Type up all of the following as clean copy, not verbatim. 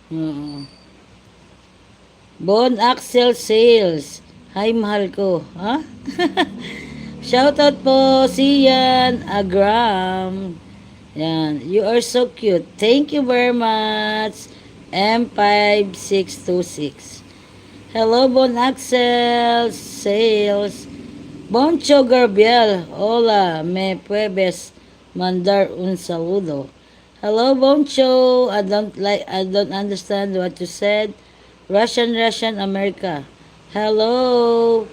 Oo. Bon Axel Sales. Hi, mahal ko. Ha? Shoutout po, Sian Agram. Yan. You are so cute. Thank you very much. M5626. Hello, Bon Axel Sales. Boncho Garbiel. Hola, me puedes mandar un saludo. Hello, Boncho. I don't understand what you said. Russian, America. Hello,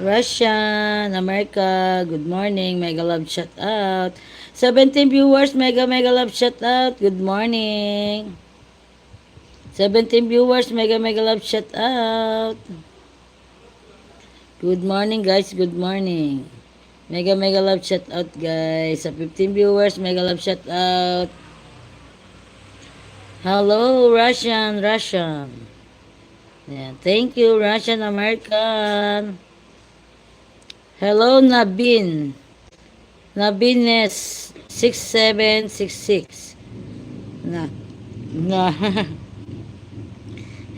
Russian, America. Good morning. Mega love shout out. 17 viewers. Mega love shout out. Good morning. 17 viewers. Mega love shout out. Good morning, guys. Good morning. Mega love shout out, guys. Sa 15 viewers, mega love shout out. Hello, Russian. Yeah, thank you, Russian American. Hello, Nabines 6766. Na. Na.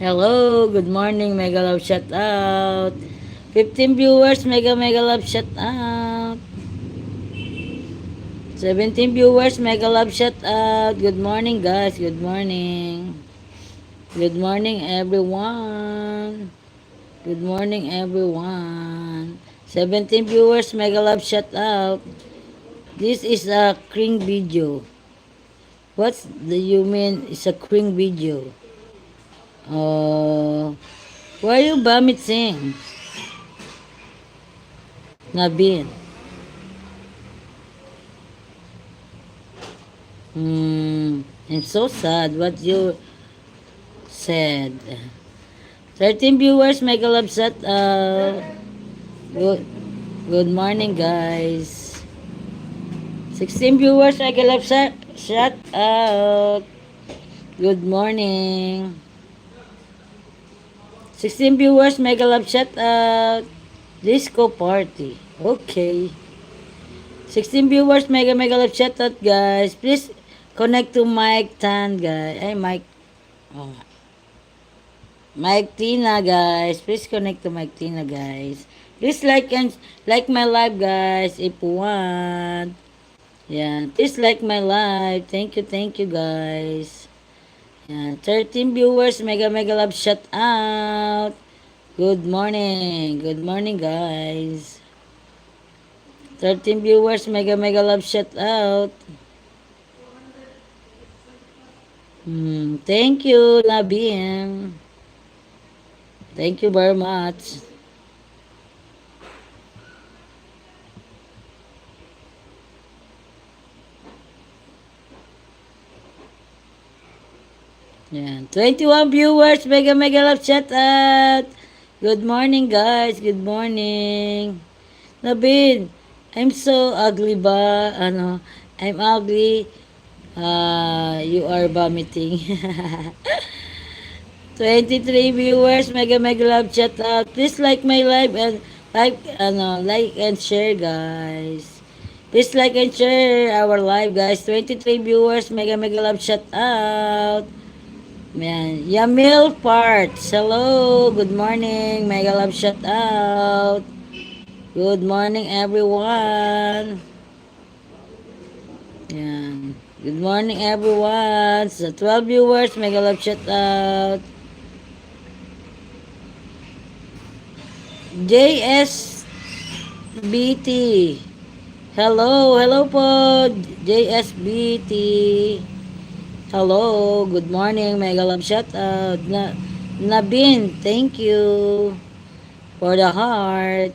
Hello, good morning, mega love shout out. 15 viewers, mega love shout out. 17 viewers, mega love shout out. Good morning, guys. Good morning. Good morning, everyone. Good morning, everyone. 17 viewers, mega love shout out. This is a cring video. What do you mean it's a cring video? Why are you vomiting? Nabin. I'm so sad what you said. 13 viewers, mega love shout out. Good morning, guys. 16 viewers, mega love shout out. Good morning. 16 viewers, mega love shout out. Disco party. Okay. 16 viewers, mega love shout out, guys. Please connect to Mike Tan, guys. Ay, Mike. Oh. Mike Tina, guys. Please connect to Mike Tina, guys. Please like my live, guys, if you want. Yan. Please like my live. Thank you, guys. Yan. 13 viewers, mega love shout out. Good morning. Good morning, guys. 13 viewers, mega love shout out. Thank you, Nabim. Thank you very much. Yan. 21 viewers, mega love shout out. Good morning, guys. Good morning. Nabin, I'm so ugly ba? Ano, I'm ugly. You are vomiting. 23 viewers, mega love shout out. Please like my live and like and share, guys. Please like and share our live, guys. 23 viewers, mega love shout out. Yan. Yamil Parts. Hello. Good morning. Mega love shout out. Good morning, everyone. Yan. Good morning, everyone. Sa 12 viewers, mega love shout out. JSBT. Hello po, JSBT. Hello, good morning, mega love shout out. Nabin, thank you for the heart.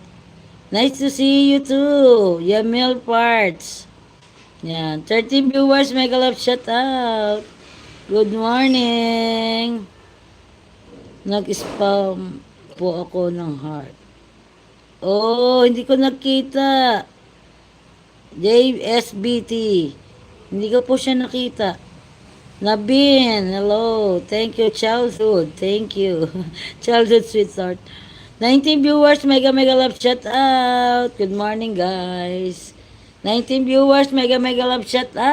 Nice to see you too, Yamil Parts. Yan, 13 viewers, mega love shout out. Good morning. Nag-spam po ako ng heart. Oh, hindi ko nakita. JSBT. Hindi ko po siya nakita. Nabin, hello. Thank you, childhood. Thank you. Childhood sweetheart. 19 viewers, mega love shout out. Good morning, guys. 19 viewers, mega love shout out.